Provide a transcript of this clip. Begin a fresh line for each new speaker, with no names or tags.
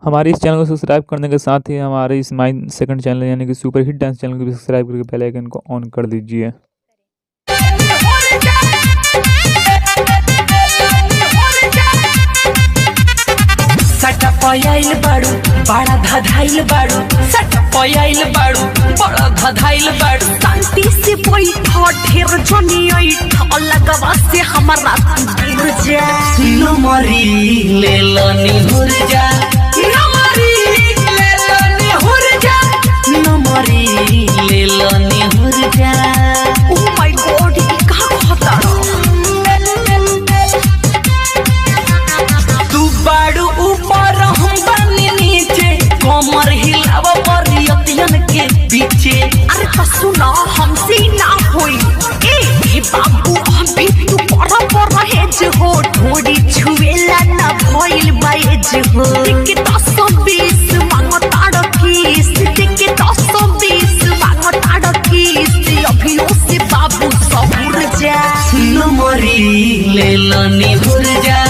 हमारे इस चैनल को सब्सक्राइब करने के साथ ही हमारे इस माई सेकंड चैनल यानी कि सुपर हिट डांस चैनल को भी सब्सक्राइब करके बेल आइकन को ऑन कर दीजिए।
सटपयाइल बाड़ू बड़ा धधाइल बाड़ू, सटपयाइल बाड़ू बड़ा धधाइल बाड़ू। शांति से बैठो ढेर जनी ऐठ लगवा से हमारा गिर जा। नमरी ले लनी हुर जा, नमरी ले लनी हुर जा, नमरी ले लनी हुर जा। ओह माय गॉड ये का कहता तू बाड़ू ऊपर हम बनी नीचे, कमर हिलाव परियतियन के पीछे। अरे तो सुना हमसे ना होई ए बाबू अभी तू पड़ा पर हेज हो, ढोड़ी छुएला ना भइल बाएज हो। के 10-20 मांगता डकीस, के 10-20 मांगता डकीस। अभियो से बाबू सबुर जा, नमरी ले लनी हुर जा,